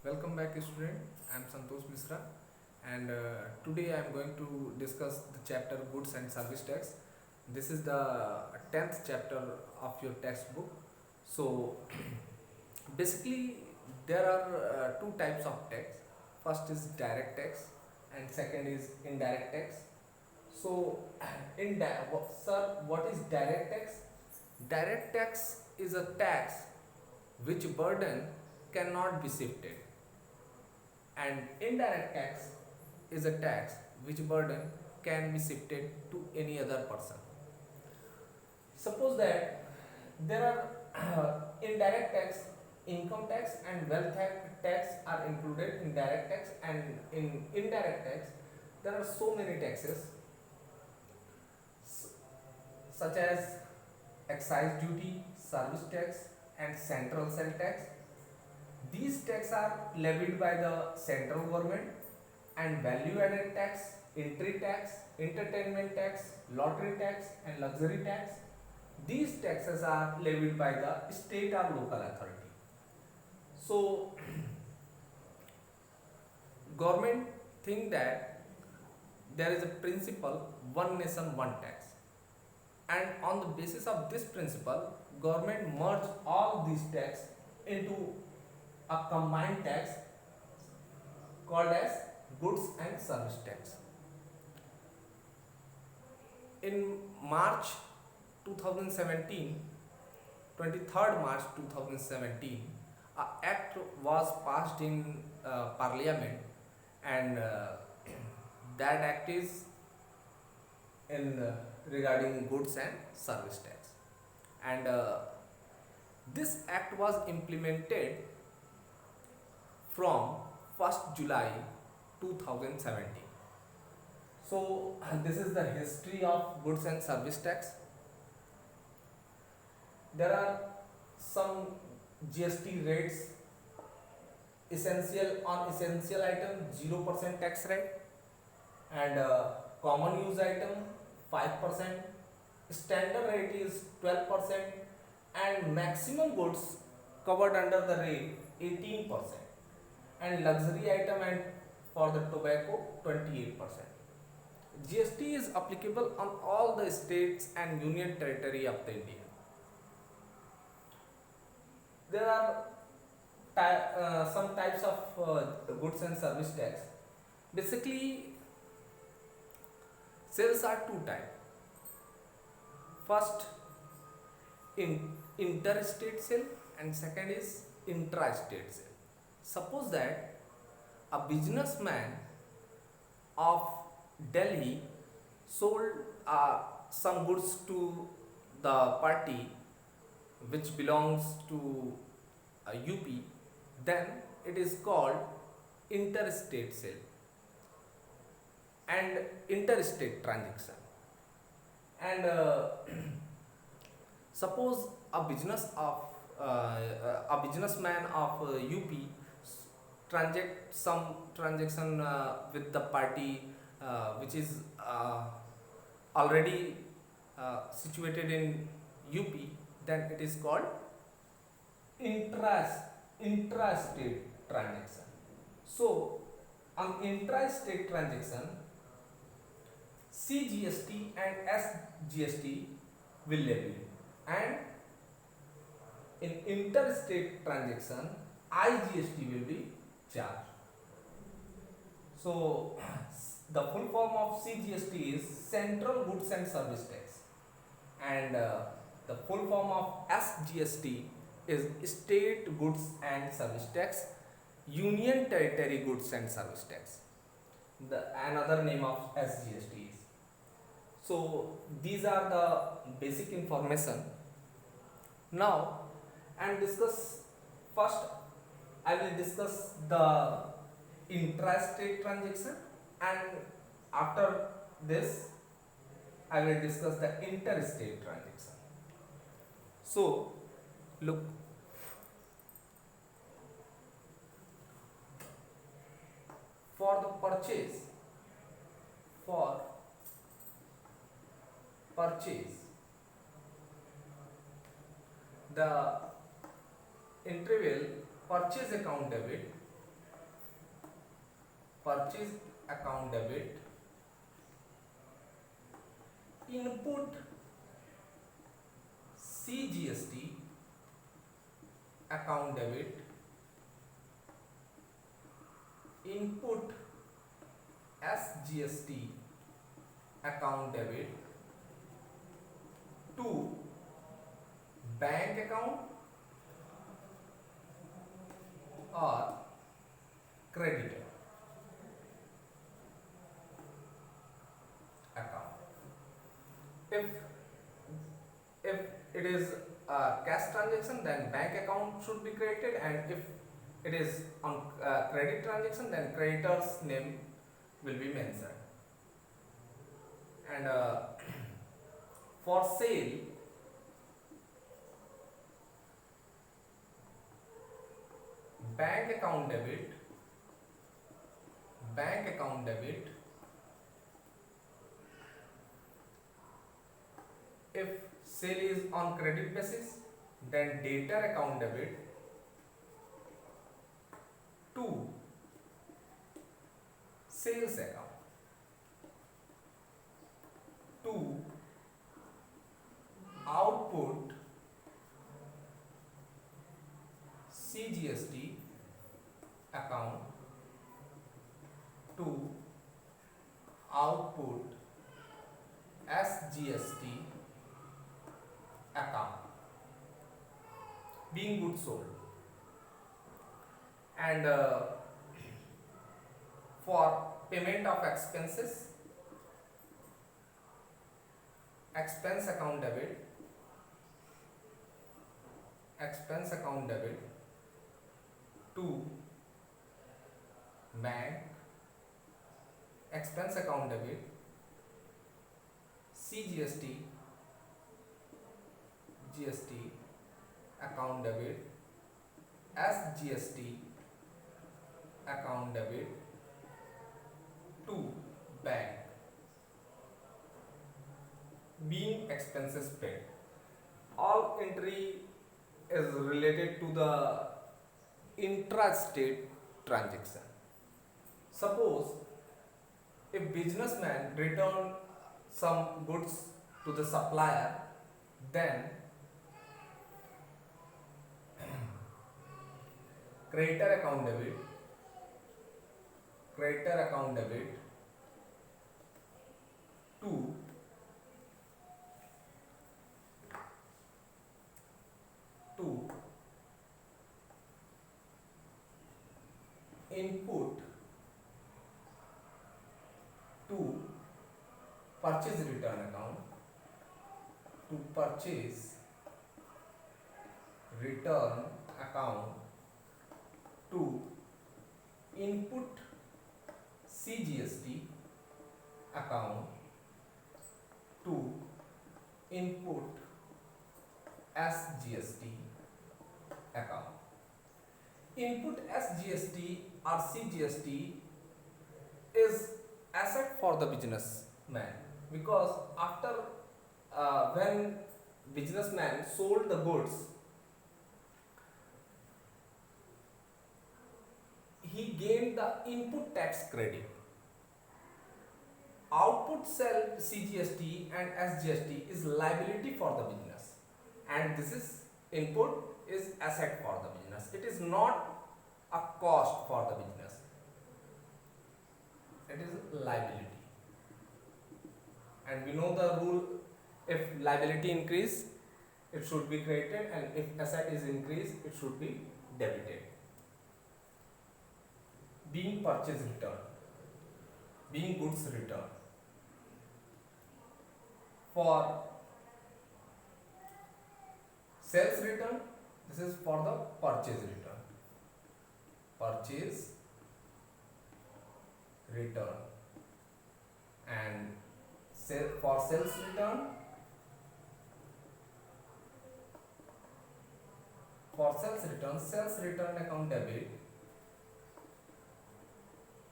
Welcome back, student. I am Santosh Misra, and today I am going to discuss the chapter Goods and Service Tax. This is the 10th chapter of your textbook. So, basically, there are two types of tax. First is direct tax, and second is indirect tax. So, sir, what is direct tax? Direct tax is a tax which burden cannot be shifted, and indirect tax is a tax which burden can be shifted to any other person. Suppose that there are indirect tax, income tax and wealth tax are included in direct tax, and in indirect tax there are so many taxes such as excise duty, service tax and central sale tax. These taxes are levied by the central government, and value added tax, entry tax, entertainment tax, lottery tax and luxury tax. These taxes are levied by the state or local authority. So government think that there is a principle one nation one tax, and on the basis of this principle government merge all these tax into a combined tax called as goods and service tax. In March 2017, 23rd March 2017, a act was passed in parliament, and that act is in regarding goods and service tax, and this act was implemented from 1st July 2017. So this is the history of goods and service tax. There are some GST rates. Essential on essential item 0% tax rate, and common use item 5%. Standard rate is 12%, and maximum goods covered under the rate 18%, and luxury item and for the tobacco 28%. GST is applicable on all the states and union territory of the India. There are some types of goods and service tax. Basically, sales are two types. First, interstate sale, and second is intra-state sale. Suppose that a businessman of Delhi sold some goods to the party which belongs to UP, then it is called interstate sale and interstate transaction. And suppose a businessman of UP transact some transaction with the party which is already situated in UP, then it is called intrastate transaction. So on intrastate transaction, CGST and SGST will levy, and in interstate transaction IGST will be charged. So the full form of CGST is Central Goods and Service Tax, and the full form of SGST is State Goods and Service Tax, Union Territory Goods and Service Tax. The another name of SGST is. So these are the basic information. Now and discuss first. I will discuss the intrastate transaction, and after this I will discuss the interstate transaction. So look, for the purchase the interval purchase account debit purchase account debit, input CGST account debit, input SGST account debit to bank account or creditor account. If it is a cash transaction, then bank account should be credited, and if it is on credit transaction, then creditor's name will be mentioned. And for sale, bank account debit, if sale is on credit basis, then debtor account debit to sales account, to output CGST account, to output SGST account, being goods sold. And for payment of expenses, expense account debit to bank, expense account debit, CGST account debit, SGST account debit to bank, being expenses paid. All entry is related to the intrastate transaction. Suppose if businessman return some goods to the supplier, then creditor account debit to input to purchase return account, to purchase return account, to input CGST account, to input SGST account. Input SGST or CGST is asset for the businessman, because after when businessman sold the goods, he gained the input tax credit. Output sell CGST and SGST is liability for the business, and this is input is asset for the business. It is not a cost for the business. It is liability. And we know the rule: if liability increase, it should be credited, and if asset is increased, it should be debited. Being purchase return, being goods return. For sales return, this is for the purchase return. Purchase return. And for sales return, sales return account debit,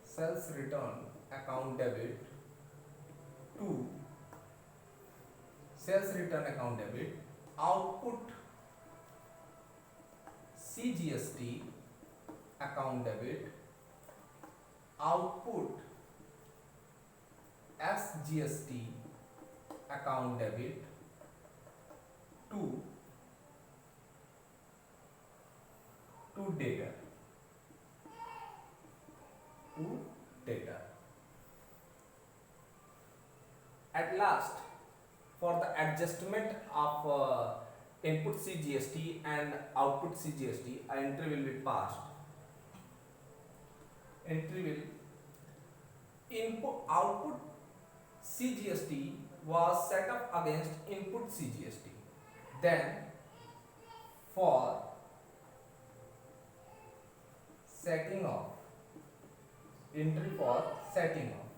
sales return account debit to sales return account debit, output CGST account debit output as GST account debit to debtor to debtor. At last, for the adjustment of input CGST and output CGST, an entry will be passed. Entry will input output CGST was set up against input CGST. Then for setting off, entry for setting off.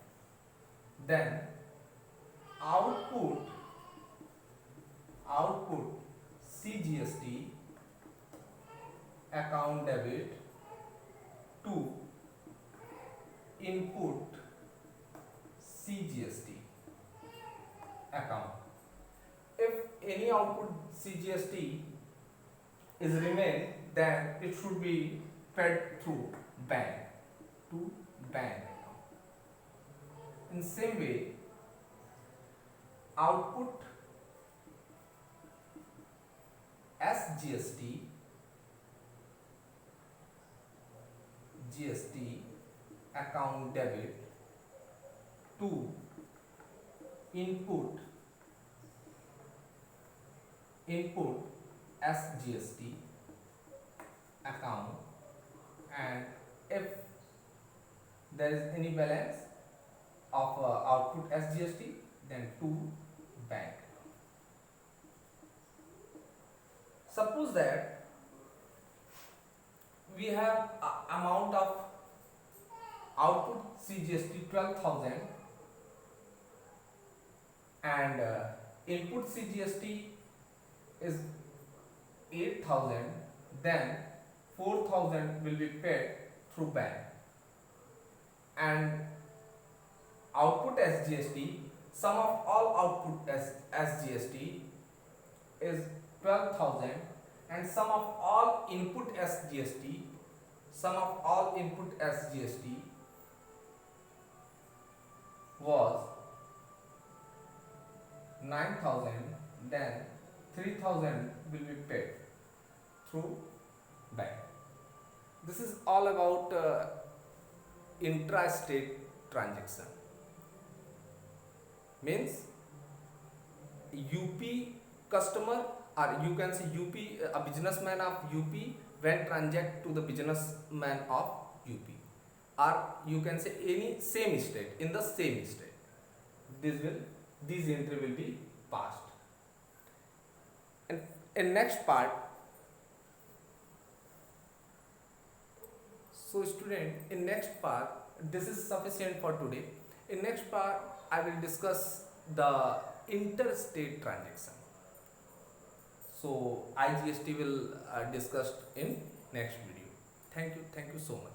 Then output CGST account debit to input CGST account. If any output CGST is remain, then it should be fed through bank to bank account. In same way, output as GST account debit to input as GST account, and if there is any balance of output as GST, then to bank. Suppose that we have amount of output CGST 12,000 and input CGST is 8,000, then 4,000 will be paid through bank, and output as GST, sum of all output as GST is 12,000, and sum of all input as GST, was 9,000, then 3,000 will be paid through bank. This is all about intra-state transaction. Means UP customer, or you can say UP, a businessman of UP when transact to the businessman of UP, or you can say any same state, in the same state, these entry will be passed. And in next part, so student, in next part, this is sufficient for today. In next part, I will discuss the interstate transaction. So IGST will discussed in next video. Thank you so much.